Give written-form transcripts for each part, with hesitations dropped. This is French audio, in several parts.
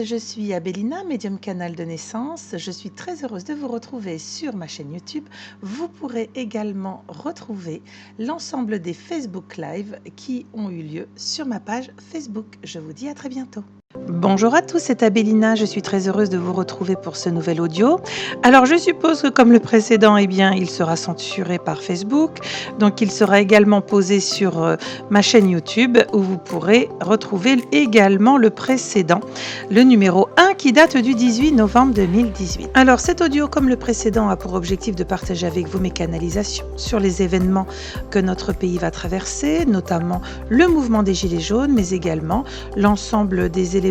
je suis Abélina, médium canal de naissance. Je suis très heureuse de vous retrouver sur ma chaîne YouTube. Vous pourrez également retrouver l'ensemble des Facebook Live qui ont eu lieu sur ma page Facebook. Je vous dis à très bientôt. Bonjour à tous, c'est Abélina, je suis très heureuse de vous retrouver pour ce nouvel audio. Alors je suppose que comme le précédent, il sera censuré par Facebook, donc il sera également posé sur ma chaîne YouTube où vous pourrez retrouver également le précédent, le numéro 1 qui date du 18 novembre 2018. Alors cet audio, comme le précédent, a pour objectif de partager avec vous mes canalisations sur les événements que notre pays va traverser, notamment le mouvement des Gilets jaunes, mais également l'ensemble des éléments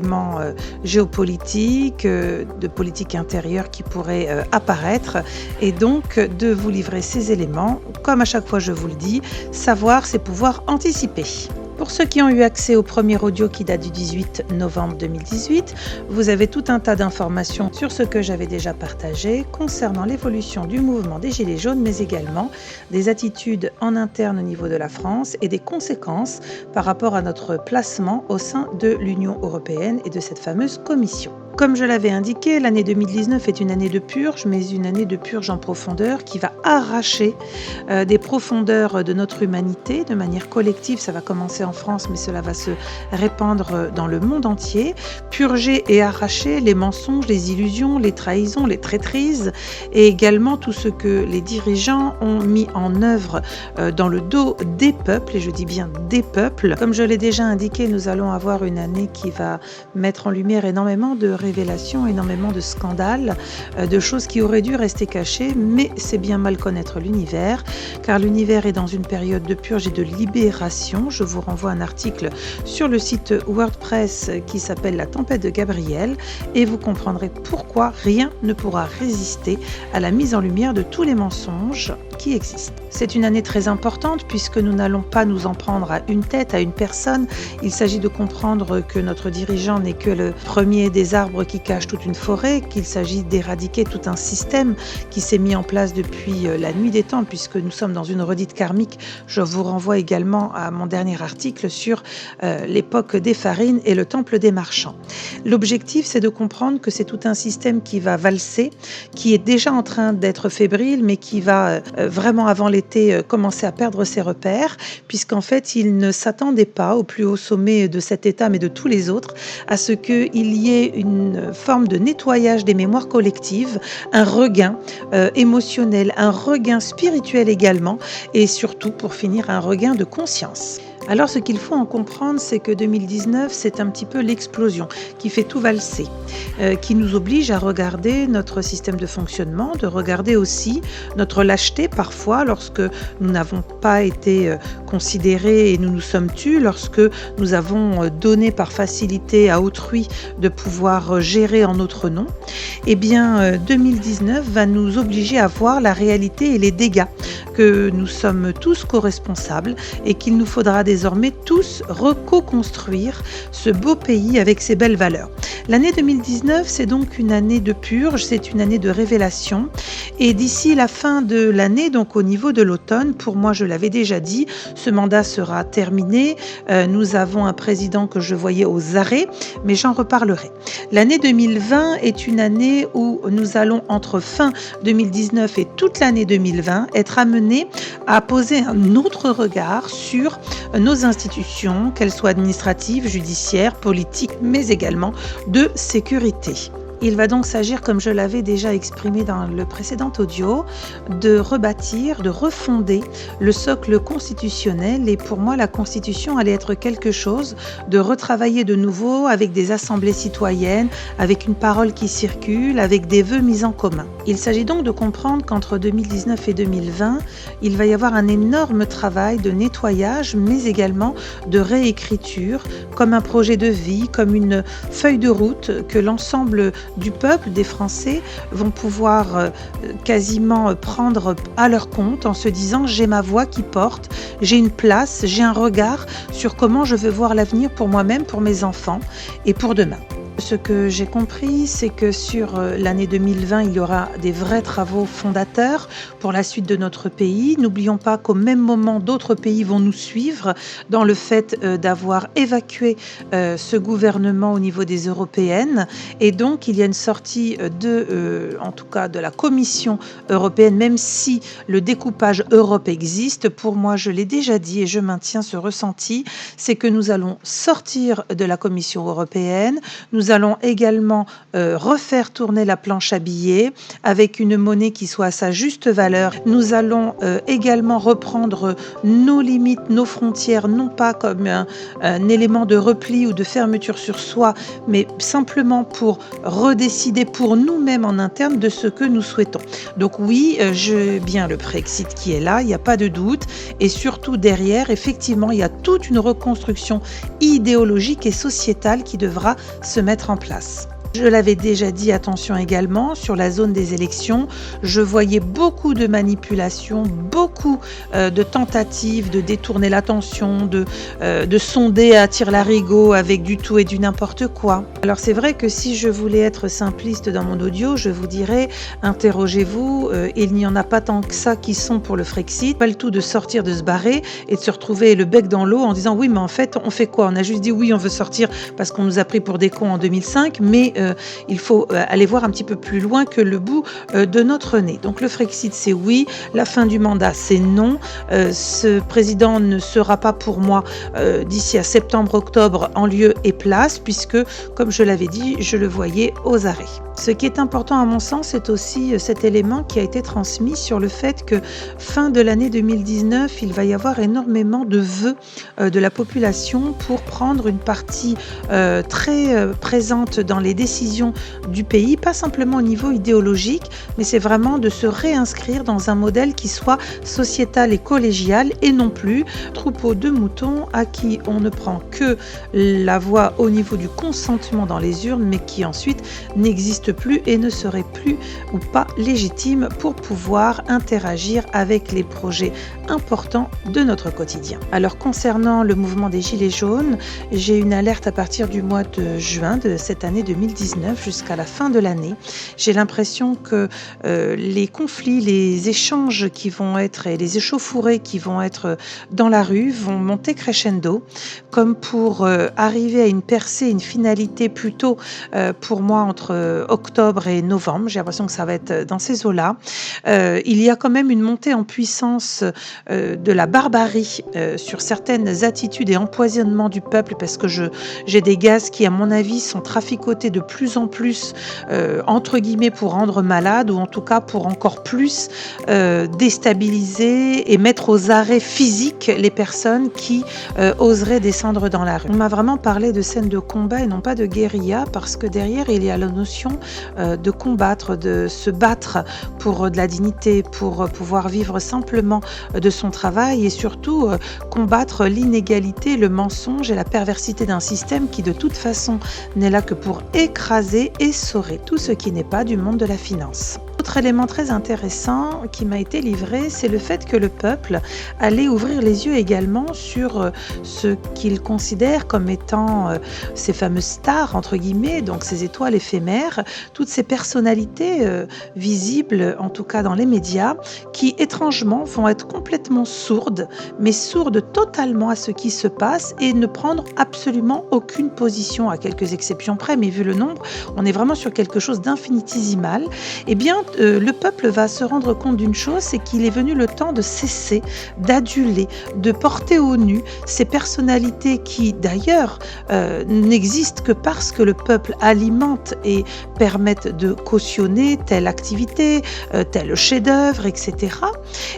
géopolitiques, de politique intérieure qui pourraient apparaître, et donc de vous livrer ces éléments. Comme à chaque fois je vous le dis, savoir c'est pouvoir anticiper. Pour ceux qui ont eu accès au premier audio qui date du 18 novembre 2018, vous avez tout un tas d'informations sur ce que j'avais déjà partagé concernant l'évolution du mouvement des Gilets jaunes, mais également des attitudes en interne au niveau de la France et des conséquences par rapport à notre placement au sein de l'Union européenne et de cette fameuse commission. Comme je l'avais indiqué, l'année 2019 est une année de purge, mais une année de purge en profondeur qui va arracher des profondeurs de notre humanité de manière collective. Ça va commencer en France, mais cela va se répandre dans le monde entier. Purger et arracher les mensonges, les illusions, les trahisons, les traîtrises, et également tout ce que les dirigeants ont mis en œuvre dans le dos des peuples, et je dis bien des peuples. Comme je l'ai déjà indiqué, nous allons avoir une année qui va mettre en lumière énormément de révélations, énormément de scandales, de choses qui auraient dû rester cachées, mais c'est bien mal connaître l'univers, car l'univers est dans une période de purge et de libération. Je vous renvoie un article sur le site WordPress qui s'appelle La tempête de Gabriel, et vous comprendrez pourquoi rien ne pourra résister à la mise en lumière de tous les mensonges qui existent. C'est une année très importante puisque nous n'allons pas nous en prendre à une tête, à une personne. Il s'agit de comprendre que notre dirigeant n'est que le premier des arbres qui cache toute une forêt, qu'il s'agit d'éradiquer tout un système qui s'est mis en place depuis la nuit des temps, puisque nous sommes dans une redite karmique. Je vous renvoie également à mon dernier article sur l'époque des farines et le temple des marchands. L'objectif, c'est de comprendre que c'est tout un système qui va valser, qui est déjà en train d'être fébrile, mais qui va vraiment avant l'été commencer à perdre ses repères, puisqu'en fait, il ne s'attendait pas au plus haut sommet de cet État, mais de tous les autres, à ce qu'il y ait une forme de nettoyage des mémoires collectives, un regain émotionnel, un regain spirituel également, et surtout, pour finir, un regain de conscience. Alors ce qu'il faut en comprendre, c'est que 2019, c'est un petit peu l'explosion qui fait tout valser, qui nous oblige à regarder notre système de fonctionnement, de regarder aussi notre lâcheté parfois lorsque nous n'avons pas été considérés et nous nous sommes tus, lorsque nous avons donné par facilité à autrui de pouvoir gérer en notre nom. Eh bien, 2019 va nous obliger à voir la réalité et les dégâts, que nous sommes tous co-responsables et qu'il nous faudra désormais tous reconstruire ce beau pays avec ses belles valeurs. L'année 2019, c'est donc une année de purge, c'est une année de révélation, et d'ici la fin de l'année, donc au niveau de l'automne, pour moi je l'avais déjà dit, ce mandat sera terminé. Nous avons un président que je voyais aux arrêts, mais j'en reparlerai. L'année 2020 est une année où nous allons, entre fin 2019 et toute l'année 2020, être amenés à poser un autre regard sur nos institutions, qu'elles soient administratives, judiciaires, politiques, mais également de sécurité. Il va donc s'agir, comme je l'avais déjà exprimé dans le précédent audio, de rebâtir, de refonder le socle constitutionnel. Et pour moi, la Constitution allait être quelque chose de retravailler de nouveau avec des assemblées citoyennes, avec une parole qui circule, avec des vœux mis en commun. Il s'agit donc de comprendre qu'entre 2019 et 2020, il va y avoir un énorme travail de nettoyage, mais également de réécriture, comme un projet de vie, comme une feuille de route que l'ensemble du peuple, des Français, vont pouvoir quasiment prendre à leur compte en se disant « j'ai ma voix qui porte, j'ai une place, j'ai un regard sur comment je veux voir l'avenir pour moi-même, pour mes enfants et pour demain ». Ce que j'ai compris, c'est que sur l'année 2020, il y aura des vrais travaux fondateurs pour la suite de notre pays. N'oublions pas qu'au même moment, d'autres pays vont nous suivre dans le fait d'avoir évacué ce gouvernement au niveau des européennes. Et donc, il y a une sortie en tout cas de la Commission européenne, même si le découpage Europe existe. Pour moi, je l'ai déjà dit et je maintiens ce ressenti, c'est que nous allons sortir de la Commission européenne. Nous allons également refaire tourner la planche à billets avec une monnaie qui soit à sa juste valeur. Nous allons également reprendre nos limites, nos frontières, non pas comme un élément de repli ou de fermeture sur soi, mais simplement pour redécider pour nous-mêmes en interne de ce que nous souhaitons. Donc oui, bien le Brexit qui est là, il n'y a pas de doute. Et surtout derrière, effectivement, il y a toute une reconstruction idéologique et sociétale qui devra se mettre en place. Je l'avais déjà dit, attention également, sur la zone des élections, je voyais beaucoup de manipulations, beaucoup de tentatives de détourner l'attention, de sonder à tire-larigot avec du tout et du n'importe quoi. Alors c'est vrai que si je voulais être simpliste dans mon audio, je vous dirais, interrogez-vous, il n'y en a pas tant que ça qui sont pour le Frexit, pas le tout de sortir, de se barrer et de se retrouver le bec dans l'eau en disant oui mais en fait on fait quoi? On a juste dit oui on veut sortir parce qu'on nous a pris pour des cons en 2005, mais il faut aller voir un petit peu plus loin que le bout de notre nez. Donc le Frexit c'est oui, la fin du mandat c'est non, ce président ne sera pas pour moi d'ici à septembre-octobre en lieu et place puisque comme je l'avais dit, je le voyais aux arrêts. Ce qui est important à mon sens, c'est aussi cet élément qui a été transmis sur le fait que fin de l'année 2019, il va y avoir énormément de vœux de la population pour prendre une partie très présente dans les décisions du pays, pas simplement au niveau idéologique, mais c'est vraiment de se réinscrire dans un modèle qui soit sociétal et collégial et non plus troupeau de moutons à qui on ne prend que la voix au niveau du consentement dans les urnes, mais qui ensuite n'existe plus et ne serait plus ou pas légitime pour pouvoir interagir avec les projets importants de notre quotidien. Alors concernant le mouvement des Gilets jaunes, j'ai une alerte à partir du mois de juin de cette année 2019 jusqu'à la fin de l'année. J'ai l'impression que les conflits, les échanges qui vont être et les échauffourées qui vont être dans la rue vont monter crescendo comme pour arriver à une percée, une finalité plutôt pour moi entre octobre et novembre. J'ai l'impression que ça va être dans ces eaux-là. Il y a quand même une montée en puissance de la barbarie sur certaines attitudes et empoisonnements du peuple parce que j'ai des gaz qui, à mon avis, sont traficotés de plus en plus, entre guillemets, pour rendre malade ou en tout cas pour encore plus déstabiliser et mettre aux arrêts physiques les personnes qui oseraient descendre dans la rue. On m'a vraiment parlé de scènes de combat et non pas de guérilla parce que derrière, il y a la notion de combattre, de se battre pour de la dignité, pour pouvoir vivre simplement de son travail et surtout combattre l'inégalité, le mensonge et la perversité d'un système qui de toute façon n'est là que pour écraser, essorer tout ce qui n'est pas du monde de la finance. Autre élément très intéressant qui m'a été livré, c'est le fait que le peuple allait ouvrir les yeux également sur ce qu'il considère comme étant ces fameuses stars, entre guillemets, donc ces étoiles éphémères, toutes ces personnalités visibles, en tout cas dans les médias, qui étrangement vont être complètement sourdes, mais sourdes totalement à ce qui se passe et ne prendre absolument aucune position, à quelques exceptions près, mais vu le nombre, on est vraiment sur quelque chose d'infinitésimal. Eh bien, le peuple va se rendre compte d'une chose, c'est qu'il est venu le temps de cesser d'aduler, de porter au nu ces personnalités qui, d'ailleurs, n'existent que parce que le peuple alimente et permettent de cautionner telle activité, tel chef-d'œuvre, etc.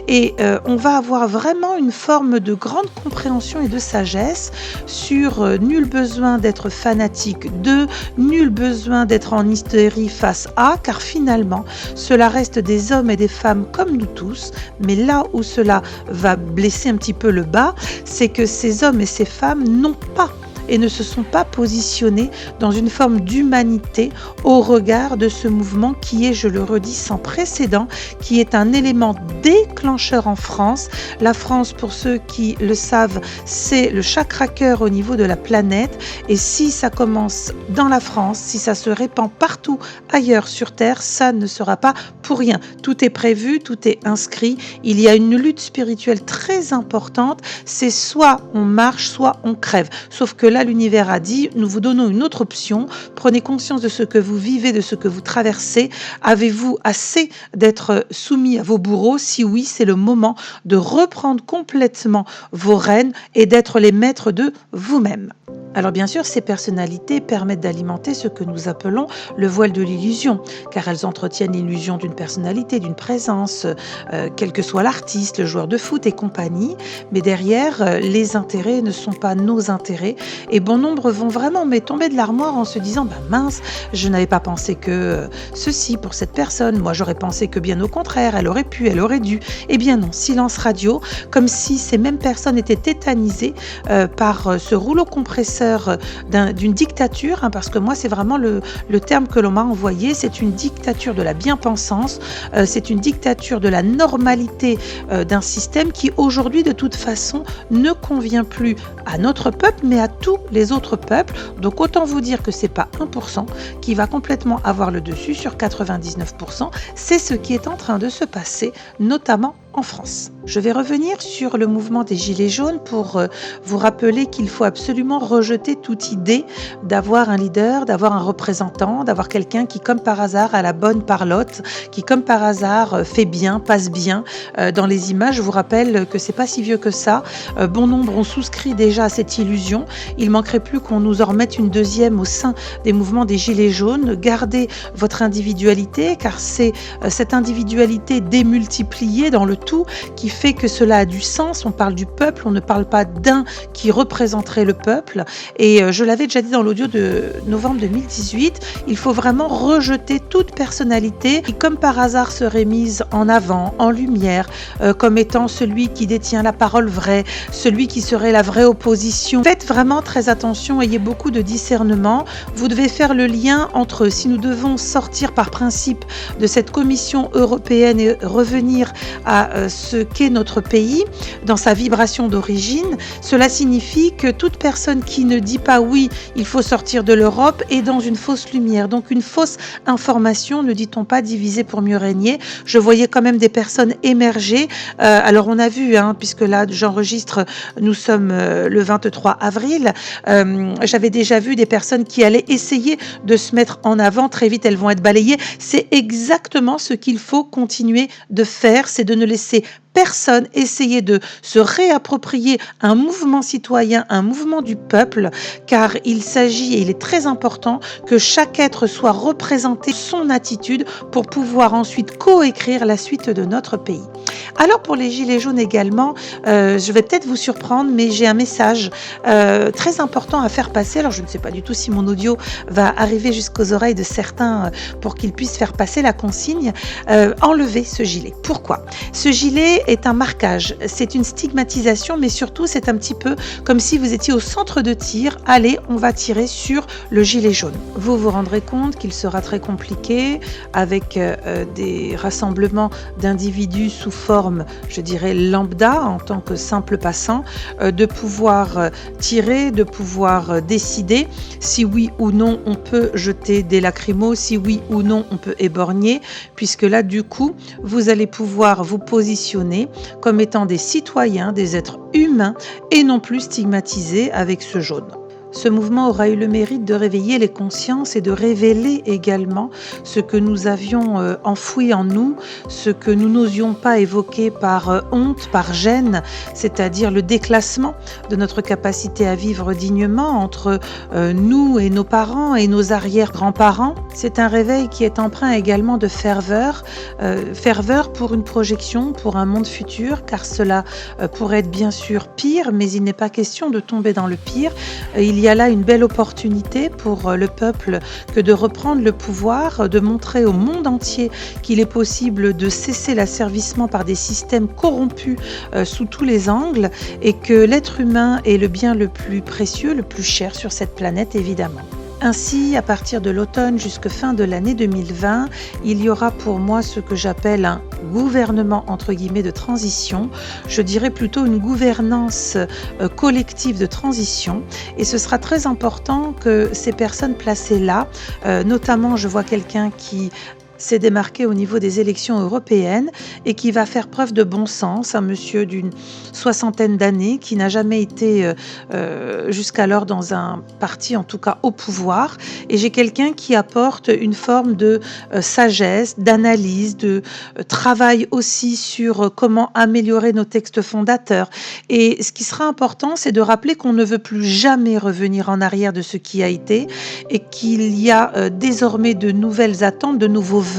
Et on va avoir vraiment une forme de grande compréhension et de sagesse sur nul besoin d'être fanatique de, nul besoin d'être en hystérie face à, car finalement, cela reste des hommes et des femmes comme nous tous, mais là où cela va blesser un petit peu le bas, c'est que ces hommes et ces femmes n'ont pas et ne se sont pas positionnés dans une forme d'humanité au regard de ce mouvement qui est, je le redis, sans précédent, qui est un élément déclencheur en France. La France, pour ceux qui le savent, c'est le chakra-cœur au niveau de la planète, et si ça commence dans la France, si ça se répand partout ailleurs sur Terre, ça ne sera pas pour rien. Tout est prévu, tout est inscrit. Il y a une lutte spirituelle très importante. C'est soit on marche, soit on crève. Sauf que là, l'univers a dit, nous vous donnons une autre option. Prenez conscience de ce que vous vivez, de ce que vous traversez. Avez-vous assez d'être soumis à vos bourreaux? Si oui, c'est le moment de reprendre complètement vos rênes et d'être les maîtres de vous-même. Alors bien sûr, ces personnalités permettent d'alimenter ce que nous appelons le voile de l'illusion, car elles entretiennent l'illusion d'une personnalité, d'une présence, quel que soit l'artiste, le joueur de foot et compagnie. Mais derrière, les intérêts ne sont pas nos intérêts. Et bon nombre vont vraiment tomber de l'armoire en se disant « mince, je n'avais pas pensé que ceci pour cette personne. Moi, j'aurais pensé que bien au contraire, elle aurait pu, elle aurait dû. » Eh bien non, silence radio, comme si ces mêmes personnes étaient tétanisées par ce rouleau compresseur d'une dictature, parce que moi c'est vraiment le terme que l'on m'a envoyé. C'est une dictature de la bien-pensance, c'est une dictature de la normalité d'un système qui aujourd'hui de toute façon ne convient plus à notre peuple mais à tous les autres peuples. Donc autant vous dire que c'est pas 1% qui va complètement avoir le dessus sur 99%. C'est ce qui est en train de se passer, notamment en France. Je vais revenir sur le mouvement des Gilets jaunes pour vous rappeler qu'il faut absolument rejeter toute idée d'avoir un leader, d'avoir un représentant, d'avoir quelqu'un qui, comme par hasard, a la bonne parlotte, qui, comme par hasard, fait bien, passe bien dans les images. Je vous rappelle que c'est pas si vieux que ça. Bon nombre ont souscrit déjà à cette illusion. Il manquerait plus qu'on nous en remette une deuxième au sein des mouvements des Gilets jaunes. Gardez votre individualité, car c'est cette individualité démultipliée dans le tout qui fait que cela a du sens. On parle du peuple, on ne parle pas d'un qui représenterait le peuple. Et je l'avais déjà dit dans l'audio de novembre 2018, il faut vraiment rejeter toute personnalité qui, comme par hasard, serait mise en avant, en lumière, comme étant celui qui détient la parole vraie, celui qui serait la vraie opposition. Faites vraiment très attention, ayez beaucoup de discernement. Vous devez faire le lien entre, si nous devons sortir par principe de cette Commission européenne et revenir à ce qu'est notre pays dans sa vibration d'origine, cela signifie que toute personne qui ne dit pas oui, il faut sortir de l'Europe est dans une fausse lumière, donc une fausse information. Ne dit-on pas diviser pour mieux régner? Je voyais quand même des personnes émerger. Alors on a vu, puisque là j'enregistre, nous sommes le 23 avril, j'avais déjà vu des personnes qui allaient essayer de se mettre en avant. Très vite elles vont être balayées. C'est exactement ce qu'il faut continuer de faire, c'est de ne laisser personne essayer de se réapproprier un mouvement citoyen, un mouvement du peuple, car il s'agit, et il est très important, que chaque être soit représenté son attitude pour pouvoir ensuite coécrire la suite de notre pays. Alors pour les Gilets jaunes également, je vais peut-être vous surprendre, mais j'ai un message très important à faire passer. Alors je ne sais pas du tout si mon audio va arriver jusqu'aux oreilles de certains pour qu'ils puissent faire passer la consigne. Enlevez ce gilet. Pourquoi? Ce gilet est un marquage, c'est une stigmatisation, mais surtout c'est un petit peu comme si vous étiez au centre de tir. Allez, on va tirer sur le gilet jaune. Vous vous rendrez compte qu'il sera très compliqué avec des rassemblements d'individus sous forme, je dirais, lambda, en tant que simple passant, de pouvoir tirer, de pouvoir décider si oui ou non on peut jeter des lacrymos, si oui ou non on peut éborgner, puisque là du coup vous allez pouvoir vous positionner comme étant des citoyens, des êtres humains et non plus stigmatisés avec ce jaune. Ce mouvement aura eu le mérite de réveiller les consciences et de révéler également ce que nous avions enfoui en nous, ce que nous n'osions pas évoquer par honte, par gêne, c'est-à-dire le déclassement de notre capacité à vivre dignement entre nous et nos parents et nos arrière-grands-parents. C'est un réveil qui est empreint également de ferveur, ferveur pour une projection, pour un monde futur, car cela pourrait être bien sûr pire, mais il n'est pas question de tomber dans le pire. Il Il y a là une belle opportunité pour le peuple que de reprendre le pouvoir, de montrer au monde entier qu'il est possible de cesser l'asservissement par des systèmes corrompus sous tous les angles et que l'être humain est le bien le plus précieux, le plus cher sur cette planète évidemment. Ainsi, à partir de l'automne jusqu'à fin de l'année 2020, il y aura pour moi ce que j'appelle un gouvernement entre guillemets de transition, je dirais plutôt une gouvernance collective de transition et ce sera très important que ces personnes placées là, notamment je vois quelqu'un qui s'est démarqué au niveau des élections européennes et qui va faire preuve de bon sens, un monsieur d'une soixantaine d'années qui n'a jamais été jusqu'alors dans un parti, en tout cas au pouvoir. Et j'ai quelqu'un qui apporte une forme de sagesse, d'analyse, de travail aussi sur comment améliorer nos textes fondateurs. Et ce qui sera important, c'est de rappeler qu'on ne veut plus jamais revenir en arrière de ce qui a été et qu'il y a désormais de nouvelles attentes, de nouveaux vœux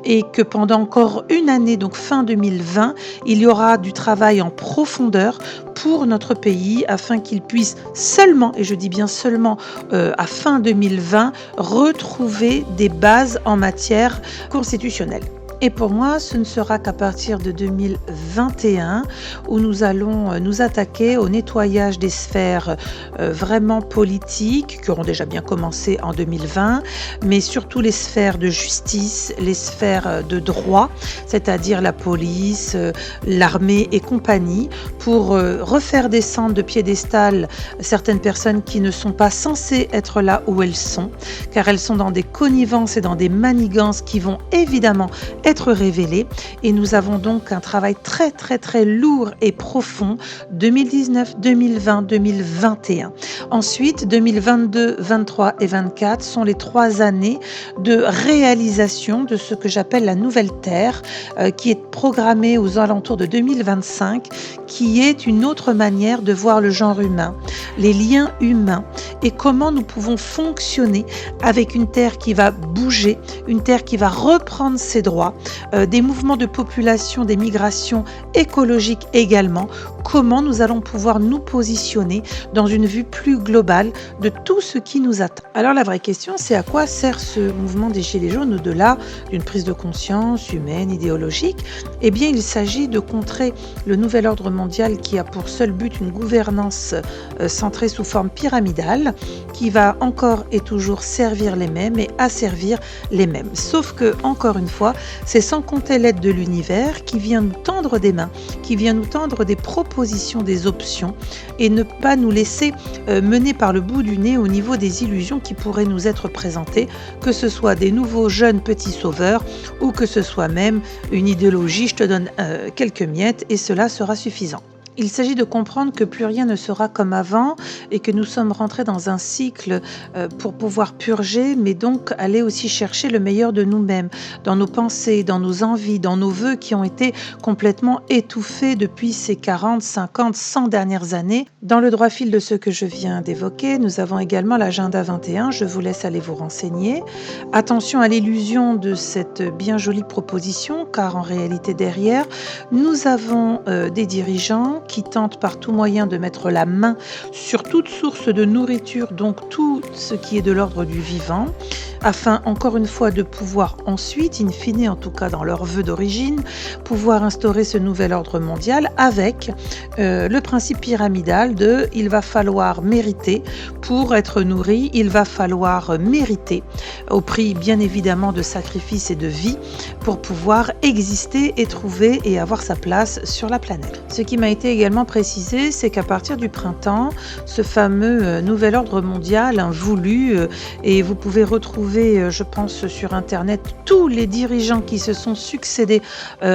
et que pendant encore une année, donc fin 2020, il y aura du travail en profondeur pour notre pays afin qu'il puisse seulement, et je dis bien seulement à fin 2020, retrouver des bases en matière constitutionnelle. Et pour moi, ce ne sera qu'à partir de 2021 où nous allons nous attaquer au nettoyage des sphères vraiment politiques qui auront déjà bien commencé en 2020, mais surtout les sphères de justice, les sphères de droit, c'est-à-dire la police, l'armée et compagnie, pour refaire descendre de piédestal certaines personnes qui ne sont pas censées être là où elles sont, car elles sont dans des connivences et dans des manigances qui vont évidemment être révélés et nous avons donc un travail très lourd et profond 2019, 2020, 2021. Ensuite 2022, 23 et 24 sont les 3 années de réalisation de ce que j'appelle la nouvelle Terre qui est programmée aux alentours de 2025, qui est une autre manière de voir le genre humain, les liens humains et comment nous pouvons fonctionner avec une Terre qui va bouger, une Terre qui va reprendre ses droits, des mouvements de population, des migrations écologiques également, comment nous allons pouvoir nous positionner dans une vue plus globale de tout ce qui nous attend. Alors la vraie question, c'est à quoi sert ce mouvement des Gilets jaunes au-delà d'une prise de conscience humaine, idéologique? Eh bien, il s'agit de contrer le nouvel ordre mondial qui a pour seul but une gouvernance centrée sous forme pyramidale, qui va encore et toujours servir les mêmes et asservir les mêmes. Sauf que, encore une fois, c'est sans compter l'aide de l'univers qui vient nous tendre des mains, qui vient nous tendre des propositions, des options et ne pas nous laisser mener par le bout du nez au niveau des illusions qui pourraient nous être présentées, que ce soit des nouveaux jeunes petits sauveurs ou que ce soit même une idéologie, je te donne quelques miettes et cela sera suffisant. Il s'agit de comprendre que plus rien ne sera comme avant et que nous sommes rentrés dans un cycle pour pouvoir purger, mais donc aller aussi chercher le meilleur de nous-mêmes, dans nos pensées, dans nos envies, dans nos vœux qui ont été complètement étouffés depuis ces 40, 50, 100 dernières années. Dans le droit fil de ce que je viens d'évoquer, nous avons également l'agenda 21, je vous laisse aller vous renseigner. Attention à l'illusion de cette bien jolie proposition, car en réalité derrière, nous avons des dirigeants qui tentent par tout moyen de mettre la main sur toute source de nourriture, donc tout ce qui est de l'ordre du vivant, afin encore une fois de pouvoir ensuite, in fine en tout cas dans leur vœu d'origine, pouvoir instaurer ce nouvel ordre mondial avec le principe pyramidal de il va falloir mériter pour être nourri, il va falloir mériter au prix bien évidemment de sacrifices et de vie pour pouvoir exister et trouver et avoir sa place sur la planète. Ce qui m'a été également précisé, c'est qu'à partir du printemps, ce fameux nouvel ordre mondial voulu, et vous pouvez retrouver, je pense, sur Internet, tous les dirigeants qui se sont succédés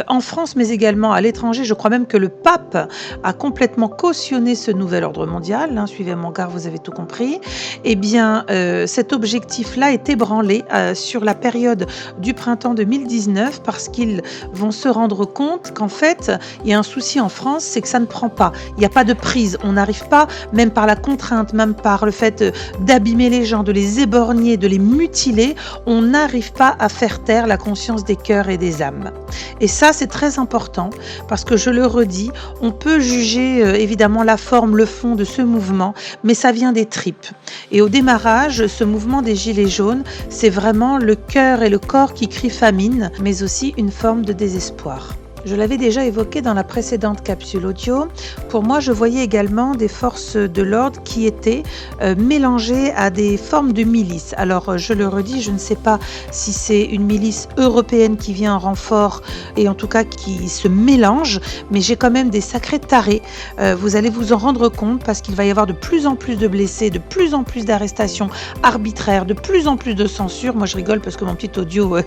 en France, mais également à l'étranger. Je crois même que le pape a complètement cautionné ce nouvel ordre mondial. Suivez mon regard, vous avez tout compris. Eh bien, cet objectif-là est ébranlé sur la période du printemps 2019 parce qu'ils vont se rendre compte qu'en fait, il y a un souci en France, c'est que ça ne prend pas, il n'y a pas de prise, on n'arrive pas, même par la contrainte, même par le fait d'abîmer les gens, de les éborgner, de les mutiler, on n'arrive pas à faire taire la conscience des cœurs et des âmes. Et ça, c'est très important parce que je le redis, on peut juger évidemment la forme, le fond de ce mouvement, mais ça vient des tripes. Et au démarrage, ce mouvement des Gilets jaunes, c'est vraiment le cœur et le corps qui crient famine, mais aussi une forme de désespoir. Je l'avais déjà évoqué dans la précédente capsule audio. Pour moi, je voyais également des forces de l'ordre qui étaient mélangées à des formes de milices. Alors, je le redis, je ne sais pas si c'est une milice européenne qui vient en renfort et en tout cas qui se mélange, mais j'ai quand même des sacrés tarés. Vous allez vous en rendre compte parce qu'il va y avoir de plus en plus de blessés, de plus en plus d'arrestations arbitraires, de plus en plus de censure. Moi, je rigole parce que mon petit audio,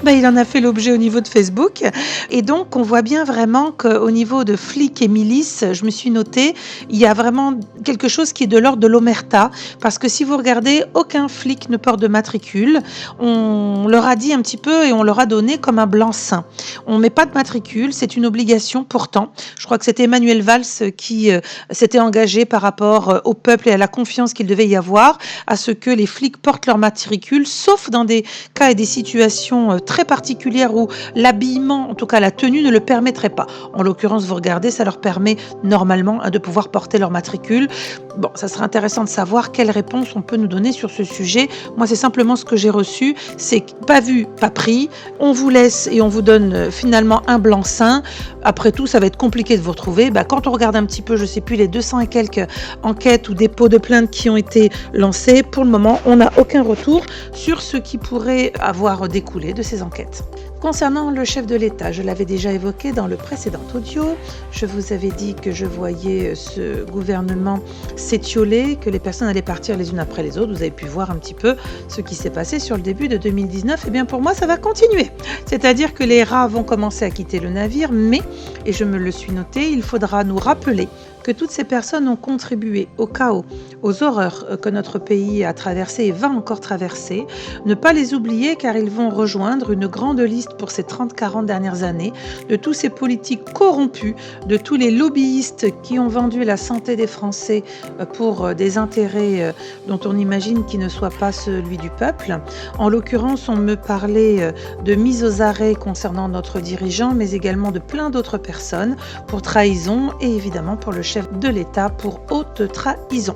il en a fait l'objet au niveau de Facebook. Et donc, on voit bien vraiment qu'au niveau de flics et milices, je me suis noté, il y a vraiment quelque chose qui est de l'ordre de l'omerta, parce que si vous regardez, aucun flic ne porte de matricule. On leur a dit un petit peu et on leur a donné comme un blanc-seing. On ne met pas de matricule, c'est une obligation pourtant. Je crois que c'était Emmanuel Valls qui s'était engagé par rapport au peuple et à la confiance qu'il devait y avoir, à ce que les flics portent leur matricule, sauf dans des cas et des situations très particulières où l'habillement, en tout cas la tenue, ne le permettrait pas. En l'occurrence, vous regardez, ça leur permet normalement de pouvoir porter leur matricule. Bon, ça serait intéressant de savoir quelle réponse on peut nous donner sur ce sujet. Moi, c'est simplement ce que j'ai reçu, c'est pas vu, pas pris. On vous laisse et on vous donne finalement un blanc-seing. Après tout, ça va être compliqué de vous retrouver. Quand on regarde un petit peu, je sais plus, les 200 et quelques enquêtes ou dépôts de plaintes qui ont été lancés, pour le moment, on n'a aucun retour sur ce qui pourrait avoir découlé de ces enquêtes. Concernant le chef de l'État, je l'avais déjà évoqué dans le précédent audio. Je vous avais dit que je voyais ce gouvernement s'étioler, que les personnes allaient partir les unes après les autres. Vous avez pu voir un petit peu ce qui s'est passé sur le début de 2019. Eh bien, pour moi, ça va continuer. C'est-à-dire que les rats vont commencer à quitter le navire, mais, et je me le suis noté, il faudra nous rappeler que toutes ces personnes ont contribué au chaos, aux horreurs que notre pays a traversées et va encore traverser. Ne pas les oublier car ils vont rejoindre une grande liste pour ces 30-40 dernières années de tous ces politiques corrompus, de tous les lobbyistes qui ont vendu la santé des Français pour des intérêts dont on imagine qu'ils ne soient pas celui du peuple. En l'occurrence, on me parlait de mise aux arrêts concernant notre dirigeant, mais également de plein d'autres personnes pour trahison et évidemment pour le chef de l'État pour haute trahison.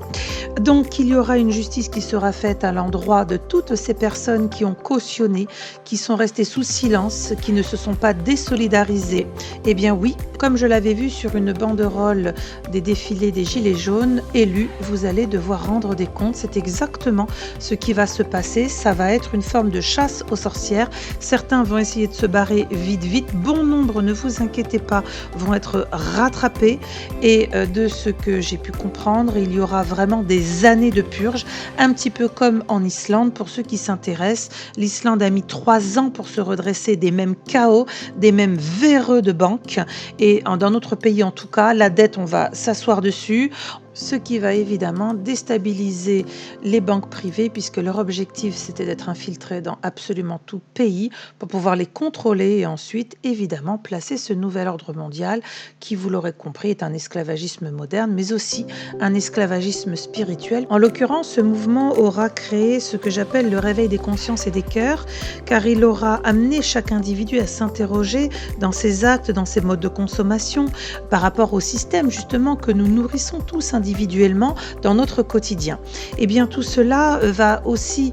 Donc il y aura une justice qui sera faite à l'endroit de toutes ces personnes qui ont cautionné, qui sont restées sous silence, qui ne se sont pas désolidarisées. Eh bien oui, comme je l'avais vu sur une banderole des défilés des Gilets jaunes, élus, vous allez devoir rendre des comptes. C'est exactement ce qui va se passer. Ça va être une forme de chasse aux sorcières. Certains vont essayer de se barrer vite. Bon nombre, ne vous inquiétez pas, vont être rattrapés. Et de ce que j'ai pu comprendre, il y aura vraiment des années de purge, un petit peu comme en Islande. Pour ceux qui s'intéressent, l'Islande a mis 3 ans pour se redresser des mêmes chaos, des mêmes véreux de banque. Et dans notre pays, en tout cas, la dette, on va s'asseoir dessus. Ce qui va évidemment déstabiliser les banques privées puisque leur objectif c'était d'être infiltrés dans absolument tout pays pour pouvoir les contrôler et ensuite évidemment placer ce nouvel ordre mondial qui, vous l'aurez compris, est un esclavagisme moderne mais aussi un esclavagisme spirituel. En l'occurrence, ce mouvement aura créé ce que j'appelle le réveil des consciences et des cœurs car il aura amené chaque individu à s'interroger dans ses actes, dans ses modes de consommation par rapport au système justement que nous nourrissons tous individuellement dans notre quotidien. Et bien tout cela va aussi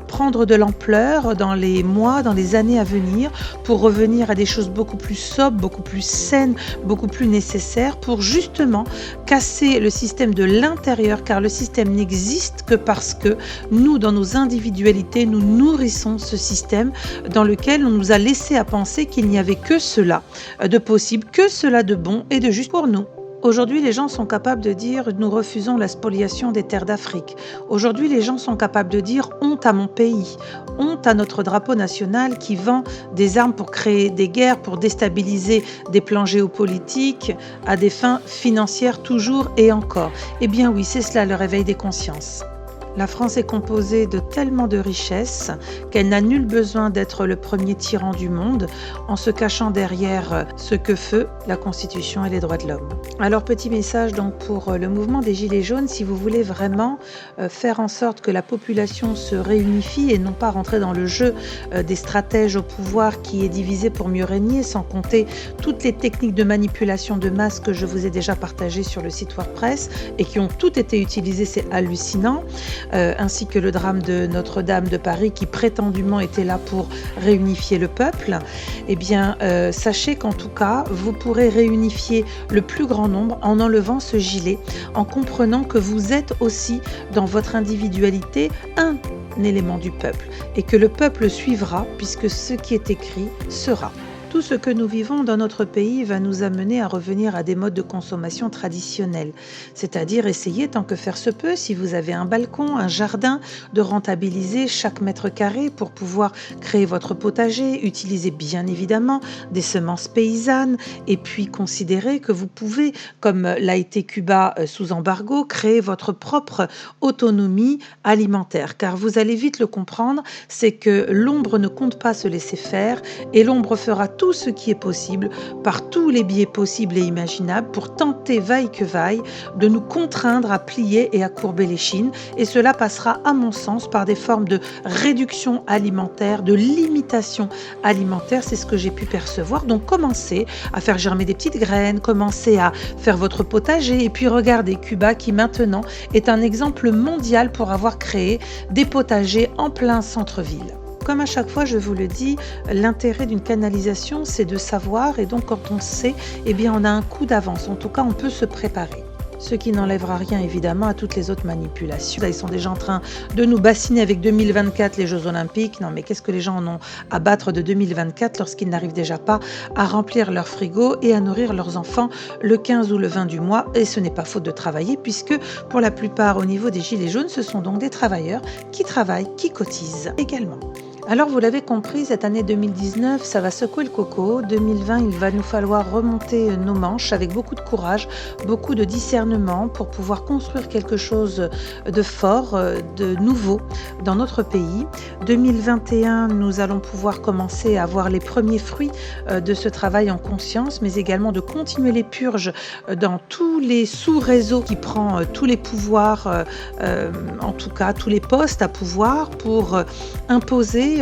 prendre de l'ampleur dans les mois, dans les années à venir pour revenir à des choses beaucoup plus sobres, beaucoup plus saines, beaucoup plus nécessaires pour justement casser le système de l'intérieur car le système n'existe que parce que nous, dans nos individualités, nous nourrissons ce système dans lequel on nous a laissé à penser qu'il n'y avait que cela de possible, que cela de bon et de juste pour nous. Aujourd'hui, les gens sont capables de dire « nous refusons la spoliation des terres d'Afrique ». Aujourd'hui, les gens sont capables de dire « honte à mon pays », honte à notre drapeau national qui vend des armes pour créer des guerres, pour déstabiliser des plans géopolitiques à des fins financières toujours et encore. Eh bien oui, c'est cela le réveil des consciences. La France est composée de tellement de richesses qu'elle n'a nul besoin d'être le premier tyran du monde en se cachant derrière ce que feu la Constitution et les droits de l'homme. Alors petit message donc pour le mouvement des Gilets jaunes, si vous voulez vraiment faire en sorte que la population se réunifie et non pas rentrer dans le jeu des stratèges au pouvoir qui est divisé pour mieux régner, sans compter toutes les techniques de manipulation de masse que je vous ai déjà partagées sur le site WordPress et qui ont toutes été utilisées, c'est hallucinant. Ainsi que le drame de Notre-Dame de Paris qui prétendument était là pour réunifier le peuple, eh bien sachez qu'en tout cas vous pourrez réunifier le plus grand nombre en enlevant ce gilet, en comprenant que vous êtes aussi dans votre individualité un élément du peuple et que le peuple suivra puisque ce qui est écrit sera. Tout ce que nous vivons dans notre pays va nous amener à revenir à des modes de consommation traditionnels, c'est-à-dire essayer tant que faire se peut, si vous avez un balcon, un jardin, de rentabiliser chaque mètre carré pour pouvoir créer votre potager, utiliser bien évidemment des semences paysannes et puis considérer que vous pouvez, comme l'a été Cuba sous embargo, créer votre propre autonomie alimentaire. Car vous allez vite le comprendre, c'est que l'ombre ne compte pas se laisser faire et l'ombre fera tout ce qui est possible, par tous les biais possibles et imaginables, pour tenter, vaille que vaille, de nous contraindre à plier et à courber les chines. Et cela passera, à mon sens, par des formes de réduction alimentaire, de limitation alimentaire. C'est ce que j'ai pu percevoir. Donc, commencez à faire germer des petites graines, commencez à faire votre potager. Et puis, regardez Cuba qui, maintenant, est un exemple mondial pour avoir créé des potagers en plein centre-ville. Comme à chaque fois, je vous le dis, l'intérêt d'une canalisation, c'est de savoir. Et donc, quand on sait, eh bien, on a un coup d'avance. En tout cas, on peut se préparer. Ce qui n'enlèvera rien, évidemment, à toutes les autres manipulations. Là, ils sont déjà en train de nous bassiner avec 2024, les Jeux Olympiques. Non, mais qu'est-ce que les gens en ont à battre de 2024 lorsqu'ils n'arrivent déjà pas à remplir leur frigo et à nourrir leurs enfants le 15 ou le 20 du mois. Et ce n'est pas faute de travailler, puisque pour la plupart, au niveau des Gilets jaunes, ce sont donc des travailleurs qui travaillent, qui cotisent également. Alors vous l'avez compris, cette année 2019, ça va secouer le coco. 2020, il va nous falloir remonter nos manches avec beaucoup de courage, beaucoup de discernement pour pouvoir construire quelque chose de fort, de nouveau dans notre pays. 2021, nous allons pouvoir commencer à voir les premiers fruits de ce travail en conscience, mais également de continuer les purges dans tous les sous-réseaux qui prend tous les pouvoirs, en tout cas tous les postes à pouvoir pour imposer.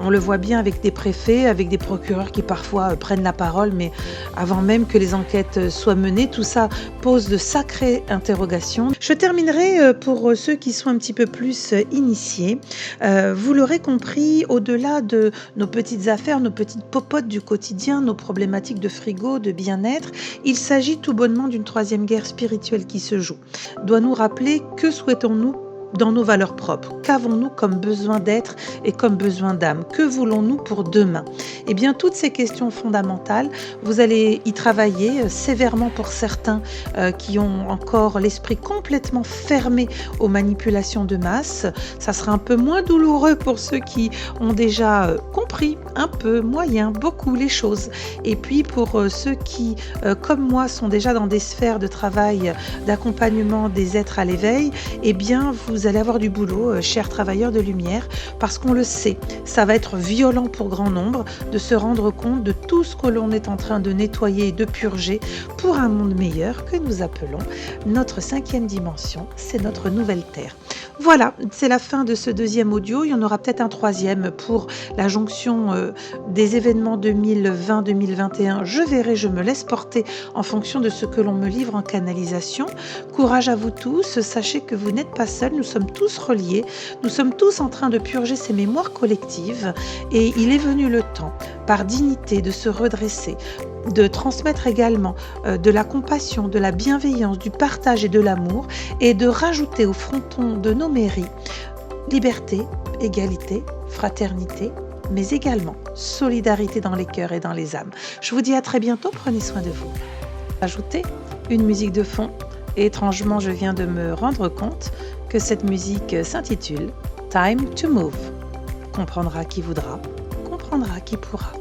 On le voit bien avec des préfets, avec des procureurs qui parfois prennent la parole, mais avant même que les enquêtes soient menées, tout ça pose de sacrées interrogations. Je terminerai pour ceux qui sont un petit peu plus initiés. Vous l'aurez compris, au-delà de nos petites affaires, nos petites popotes du quotidien, nos problématiques de frigo, de bien-être, il s'agit tout bonnement d'une troisième guerre spirituelle qui se joue. Doit nous rappeler que souhaitons-nous dans nos valeurs propres. Qu'avons-nous comme besoin d'être et comme besoin d'âme? Que voulons-nous pour demain? Eh bien, toutes ces questions fondamentales, vous allez y travailler sévèrement pour certains qui ont encore l'esprit complètement fermé aux manipulations de masse. Ça sera un peu moins douloureux pour ceux qui ont déjà compris un peu, moyen, beaucoup les choses. Et puis pour ceux qui, comme moi, sont déjà dans des sphères de travail, d'accompagnement des êtres à l'éveil, eh bien, vous allez avoir du boulot, chers travailleurs de lumière, parce qu'on le sait, ça va être violent pour grand nombre de se rendre compte de tout ce que l'on est en train de nettoyer et de purger pour un monde meilleur que nous appelons notre 5e dimension, c'est notre nouvelle Terre. Voilà, c'est la fin de ce 2e audio. Il y en aura peut-être un 3e pour la jonction des événements 2020-2021. Je verrai, je me laisse porter en fonction de ce que l'on me livre en canalisation. Courage à vous tous, sachez que vous n'êtes pas seuls, nous sommes tous reliés, nous sommes tous en train de purger ces mémoires collectives et il est venu le temps, par dignité, de se redresser, de transmettre également de la compassion, de la bienveillance, du partage et de l'amour et de rajouter au fronton de nos mairies liberté, égalité, fraternité, mais également solidarité dans les cœurs et dans les âmes. Je vous dis à très bientôt, prenez soin de vous. Ajoutez une musique de fond et étrangement je viens de me rendre compte que cette musique s'intitule Time to Move. Comprendra qui voudra, comprendra qui pourra.